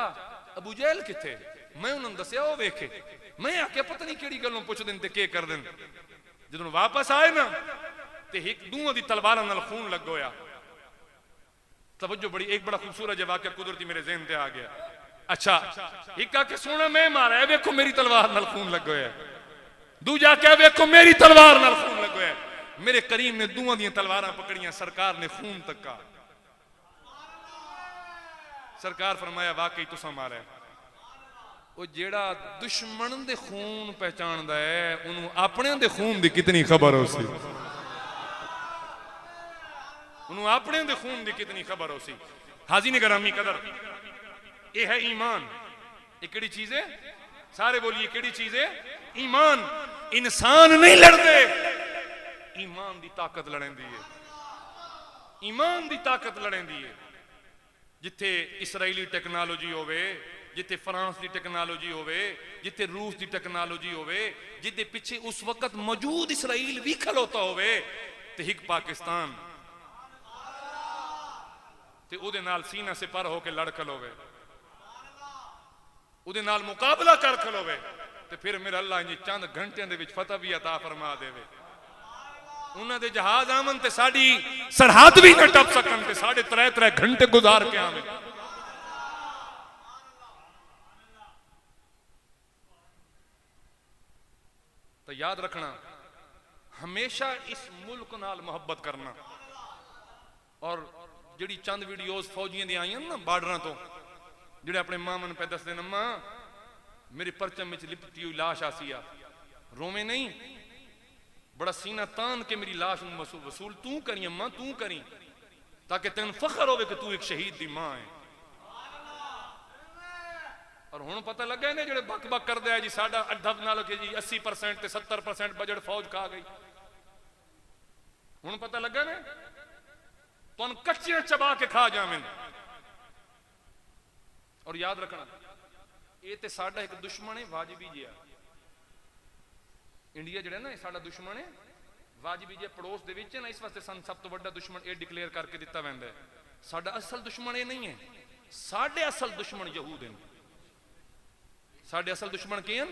अबू जहल किथे? मैं उन्होंने दसिया वो वेखे। मैं आख्या पता नहीं केड़ी गलों पुछ दिन ते के कर दिन। जदों वापस आए ना ते एक दूहां दी तलवारां नाल खून लग गया। तवज्जो बड़ी, एक बड़ा खूबसूरत जो वाकया कुदरती मेरे ज़हन ते आ गया। अच्छा एक आके सोना मैं मारा है, वेखो मेरी तलवार नाल खून लग गया। दूजा क्या वेखो मेरी तलवार नाल खून लग गया। मेरे करीम ने दूहां दी तलवारां पकड़ियां, सरकार ने खून तक्का। सरकार फरमाया वाकई तुसा मारा है। वो जेड़ा दुश्मन दे खून पहचानदा है, उन्होंने अपने दे खून दी कितनी खबर हो सी, उन्होंने अपने दे खून दी कितनी खबर हो सी। हाजी ने गरामी कदर, ये है ईमान। ये केड़ी चीज है? सारे बोलिए केड़ी चीज है? ईमान। इंसान नहीं लड़ते, ईमान दी ताकत लड़ेंदी है, ईमान दी ताकत लड़ेंदी है। जिथे इसराइली टेक्नोलॉजी होवे, जिथे फ्रांस की टेक्नोलॉजी होवे, जिथे रूस की टेक्नोलॉजी होवे, जिथे पिछे उस वक्त मौजूद इसराइल भी खलोता होवे, ते हिक पाकिस्तान ते उदे नाल सीना से पर होके लड़ खलोवे, उदे नाल मुकाबला कर खलोवे, ते फिर मेरा अल्लाह इंज चंद घंटियां दे विच फतह भी अता फरमा देवे। उन्हां दे जहाज आवन ते साडी सरहद भी न टप सकन, ते साढ़े 3 घंटे गुजार के आवे। तो याद रखना हमेशा इस मुल्क नाल मोहब्बत करना। और जिहड़ी चंद वीडियोस फौजियों दी आई ना बार्डर तो, जिहड़े अपने मामन पे दसदे न अम्मा मेरी परचम में लिपटी हुई लाश आसी आ, रोवे नहीं, बड़ा सीना तान के मेरी लाश वसूल तू करी अम्मा, तू करी, ताकि तेन फखर होवे कि तू एक शहीद दी मां है। और हुण पता लगा ने जेड़े बक बक करदे आ जी साडा अड्डा नाल के जी 80% ते 70% बजट फौज खा गई। हुण पता लगा ने तुम कच्चे चबा के खा जावें। और याद रखना ये तो साडा एक दुश्मन है वाजिबी जिहा। इंडिया जिहड़ा ना साडा दुश्मन है वाजिबी जिहा पड़ोस दे विच ना, इस वास्ते सन सब तो बड़ा दुश्मन ये डिक्लेयर करके दिता वैंदा है। साडा असल दुश्मन ये नहीं है, साडे असल दुश्मन यहूद हैं। साडे असल दुश्मन की हैं?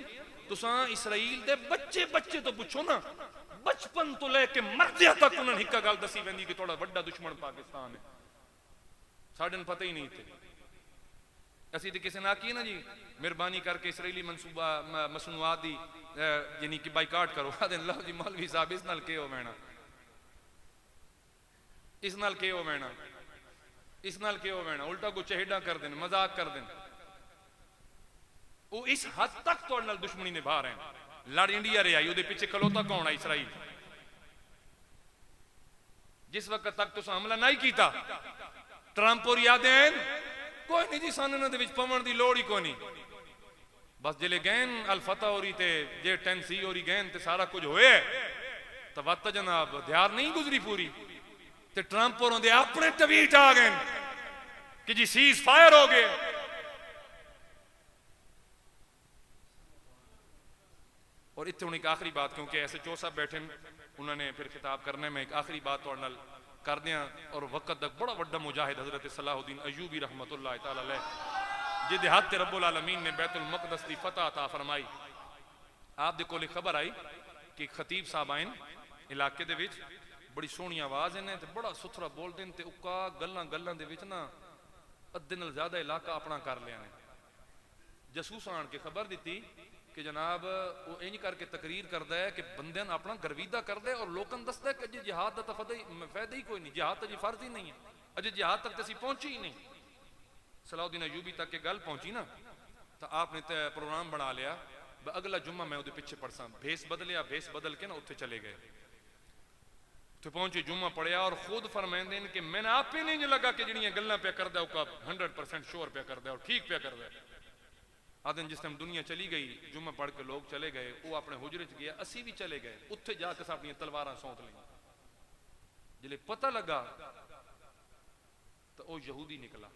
तुसां इसराइल दे बच्चे बच्चे तो पुछो ना, बचपन तो लेके मरदिया तक उन्होंने एक गल दसी वैंदी कि थोड़ा बड़ा दुश्मन पाकिस्तान है। साडे नूं पता ही नहीं थे। असी तो किसी ने आखी ना जी मेहरबानी करके इसराइली मनसूबा मसनूआत दी यानी कि बाइकाट करो, आदे लो जी मौलवी साहब इस नाल के हो मैना, इस नाल के हो मैना, इस नाल के हो मैना, उल्टा कुछ चहेडा कर देन, मजाक कर देन। वो इस हद तक तुहाडे नाल दुश्मनी निभा रहे हैं। लड़ इंडिया रहा ही पीछे खलोता कौन है? इसराइल। जिस वक्त तक तुसां हमला नहीं किया ट्रंप और यादें कोई नहीं जी, सन इन्हां दे विच पवन दी लोड़ ही कोई नहीं। बस जिले गैन अल फतह होरी ते जे 10C होरी गैन ते सारा कुछ होए तो वत जनाब ध्यार नहीं गुजरी पूरी ते ट्रंप होरों दे अपने ट्वीट आ गए कि जी सीज फायर हो गए। और इतने हूँ एक आखिरी बात, क्योंकि ऐसे चो साहब बैठे उन्होंने फिर खिताब करने में एक आखिरी बात तुहाडे नाल कर दिया। और वक्त तक बड़ा वड्डा मुजाहिद हजरत सलाहुद्दीन अयूबी रहमतुल्लाह तआला अलैह जिहदे हत्थ रब्बुल आलमीन ने बैतुल मक़दस दी फतह अता फरमाई। आप दे कोल खबर आई कि खतीब साहब आए इलाके दे विच, बड़ी सोहनी आवाज़ इन्हें ते बड़ा सुथरा बोलते हैं ते उक्का गल्लां गल्लां दे विच ना अद्धे नाल ज़्यादा इलाका अपना कर लिया ने। जसूस आन के खबर दी कि जनाब वो इंज करके तकरीर करता है कि बंदे अपना गर्विदा करता है और लोगों दसता है कि अजे जिहाद का तो फायदा ही कोई नहीं, जिहाद तो जी फर्ज ही नहीं है, अजे जिहाद तक तो असी पहुंचे ही नहीं। सलाहुद्दीन अयूबी तक ये गल पहुंची ना तो आपने तो प्रोग्राम बना लिया अगला जुम्मा मैं उहदे पिछे पढ़सा। भेस बदलिया, भेस बदल के ना उत्थे चले गए, उत्थे पहुंचे जुम्मा पढ़िया और खुद फरमाइंदे हैं कि मैंने आप ही नहीं लगा कि जिहड़ियां गल्लां पे करदा है 100% श्योर पे करदा और ठीक पे करदा है। आदन जिस टाइम दुनिया चली गई जुम्मा पढ़ के लोग चले गए, वो अपने हुजरे च गया, असी भी चले गए, उत्थे जाके अपनी तलवारां सौंत ली। जिले पता लगा तो वह यहूदी निकला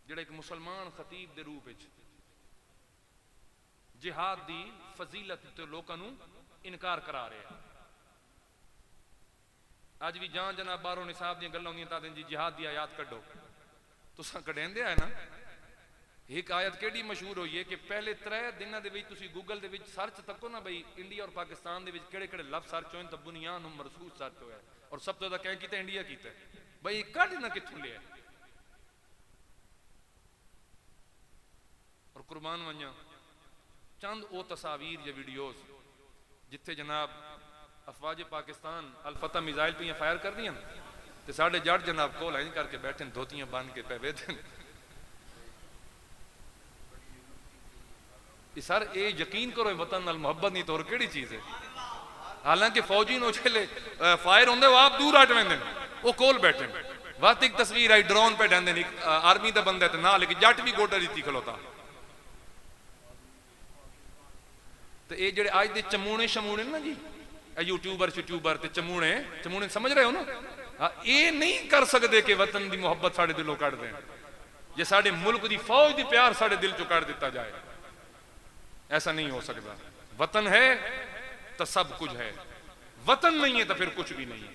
जिहड़ा एक मुसलमान खतीब के रूप में जिहाद की फजीलत तो लोगों को इनकार करा रहा है। अज भी जान जनाब बारों निसाब दी गल्लां होंदियां तां जी जिहाद की आयात कड्डो, तुसां कढेंदे है ना। एक आयत केड़ी मशहूर हुई है कि पहले 3 दिनों के गूगल के सर्च तको ना बई इंडिया और पाकिस्तान के केड़े लफ्ज सर्च होए तो बुनियान मरसूस सर्च होया और सब तो क्या किया इंडिया किया बई कढ़ ना कित्थों लिया। और कुर्बान वंजा चंद वो तस्वीर या वीडियोज जिथे जनाब अफवाज पाकिस्तान अल फतह मिसाइल पे फायर कर दियां तो साढ़े जड़ जनाब कोल इंज करके बैठे धोतियां बन के पे वेदन। सर ये यकीन करो वतन नाल मुहब्बत नहीं तो और केड़ी चीज है। हालांकि फौजी नो छेले फायर होंदे वो आप दूर हट वेंदे वो कोल बैठे। वत एक तस्वीर आई ड्रोन पे डांदे आर्मी दा बंदा ते नाल एक जट भी गोटा जीती खलोता। तो ये जेडे आज दे चमूने शमूने ना जी यूट्यूबर ते चमूने समझ रहे हो ना, ये नहीं कर सकते कि वतन की मुहब्बत साडे दिलों कढ़ दें। जे साडे मुल्क की फौज की प्यार साडे दिल चो कढ़ दिता जाए, ऐसा नहीं हो सकता। वतन है तो सब कुछ है, वतन नहीं है तो फिर कुछ भी नहीं है।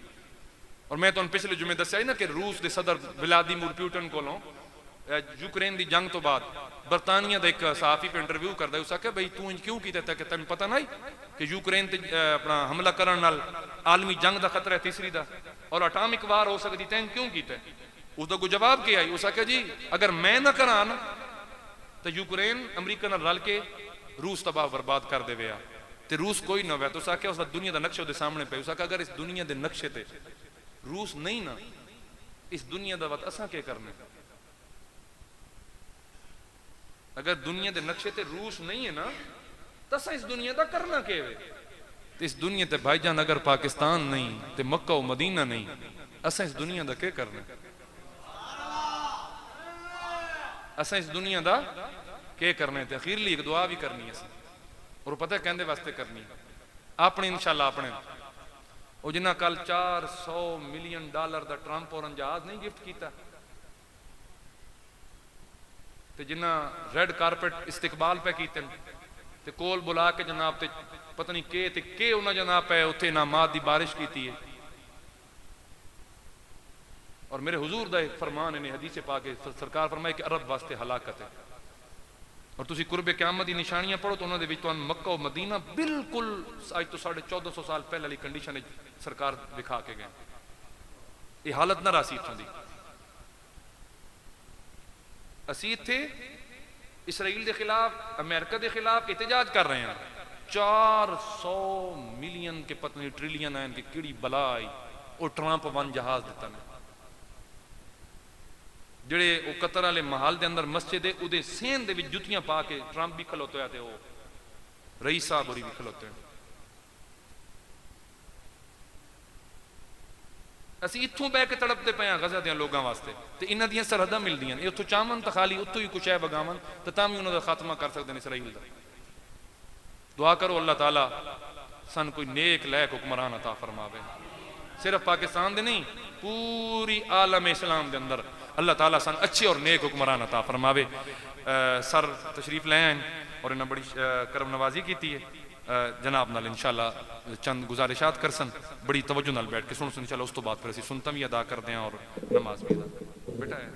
और मैं तुहानू पिछले जुमे दस्या ना कि रूस के सदर व्लादिमीर पुतिन कोलों यूक्रेन की जंग तो बाद बरतानिया का एक सहाफी पे इंटरव्यू करता है, उस आख्या बई तू इंज क्यों किया कि तेन पता नहीं कि यूक्रेन ते अपना हमला करने नाल आलमी जंग का खतरा है तीसरी का और अटामिक वार हो सकती, तैन क्यों किया? उसका कोई जवाब क्या आई? उस आख्या जी अगर मैं ना करा ना तो यूक्रेन अमरीका नाल रल के रूस तबाह बर्बाद कर देवे ते रूस कोई ना हो। तो उस आख्या उसका दुनिया का नक्शा सामने पे, उस आख्या अगर इस दुनिया के नक्शे ते रूस नहीं ना इस दुनिया का वत असा क्या करने। अगर दुनिया के नक्शे ते रूस नहीं है ना तो असा इस दुनिया का करना क्या है। तो इस दुनिया ते भाईजान अगर पाकिस्तान नहीं तो मक्का व मदीना नहीं, असा इस दुनिया का क्या करना। असा इस दुनिया का क्या करना है। अखीरली एक दुआ भी करनी है और पता है कहने वास्ते करनी अपने इंशाअल्लाह अपने ਉਹ ਜਿਨ੍ਹਾਂ ਕੱਲ $400 ਮਿਲੀਅਨ ਦਾ ਟਰੰਪ ਔਰ ਜਹਾਜ਼ ਨਹੀਂ ਗਿਫਟ ਕੀਤਾ, ਤੇ ਜਿਨ੍ਹਾਂ ਰੈੱਡ ਕਾਰਪੇਟ ਇਸਤਕਬਾਲ ਪੈ ਕੀਤੇ ਤੇ ਕੋਲ ਬੁਲਾ ਕੇ ਜਨਾਬ ਤੇ ਪਤਾ ਨਹੀਂ ਕਿ ਉਹਨਾਂ ਜਨਾਬ ਪੈ ਉੱਥੇ ਇਨਾਮਾਤ ਦੀ ਬਾਰਿਸ਼ ਕੀਤੀ ਹੈ। और मेरे हुजूर दा एक फरमान है हदीस पा के सरकार फरमाए कि अरब वास्ते हलाकत है। और तुसी कुर्बे क़यामत दी निशानियां पढ़ो तो उन्होंने विच तुहानू मक्का और मदीना बिल्कुल अज तो 1450 साल पहले वाली कंडीशन सरकार दिखा के गए। ये हालत ना रासी इत्थों दी। असी इत्थे इसराइल के खिलाफ अमेरिका के खिलाफ एहतजाज कर रहे हैं। 400 मिलियन के पता नहीं ट्रिलियन है इनकी किड़ी बला आई और ट्रंप वन जहाज दिता ने ਜਿਹੜੇ ਉਹ ਕਤਰ ਵਾਲੇ ਮਹੱਲ ਦੇ ਅੰਦਰ ਮਸਜਿਦ ਹੈ ਉਹਦੇ ਸੇਨ ਦੇ ਵਿੱਚ ਜੁੱਤੀਆਂ ਪਾ ਕੇ ਟਰੰਪ ਵੀ ਖਲੋਤੇ ਹੋਇਆ ਤੇ ਉਹ ਰਈਸ ਸਾਹਿਬ ਹੋਰੀ ਵੀ ਖਲੋਤੇ ਹੋਏ। ਅਸੀਂ ਇੱਥੋਂ ਬਹਿ ਕੇ ਤੜਪਦੇ ਪਏ ਹਾਂ ਗਜ਼ਾ ਦੇ ਲੋਕਾਂ ਵਾਸਤੇ ਤੇ ਇਹਨਾਂ ਦੀਆਂ ਸਰਹੱਦਾਂ ਮਿਲਦੀਆਂ ਨੇ। ਉੱਥੋਂ ਚਾਹਵਨ ਤਾਂ ਖਾਲੀ ਉੱਥੋਂ ਹੀ ਕੁਛ ਹੈ ਬਗਾਵਨ ਤਾਂ ਵੀ ਉਹਨਾਂ ਦਾ ਖਾਤਮਾ ਕਰ ਸਕਦੇ ਨੇ ਇਸਰਾਈਲ ਦਾ। ਦੁਆ ਕਰੋ ਅੱਲਾਹ ਤਾਲਾ ਸਾਨੂੰ ਕੋਈ ਨੇਕ ਲਾਇਕ ਹੁਕਮਰਾਨ ਅਤਾ ਫਰਮਾਵੇ, सिर्फ पाकिस्तान दे नहीं पूरी आलम इस्लाम के अंदर अल्लाह ताला सन अच्छे और नेक हुक्मरान अता फरमावे। सर तशरीफ ले आए और इन्हें बड़ी करम नवाजी की है जनाब नाल इंशाअल्लाह चंद गुजारिशात कर सन बड़ी तवज्जो नाल बैठ के सुन इंशाअल्लाह। उस तो बाद फिर असीं सुनता भी अदा करते हैं और नमाज भी अदा बेटा है।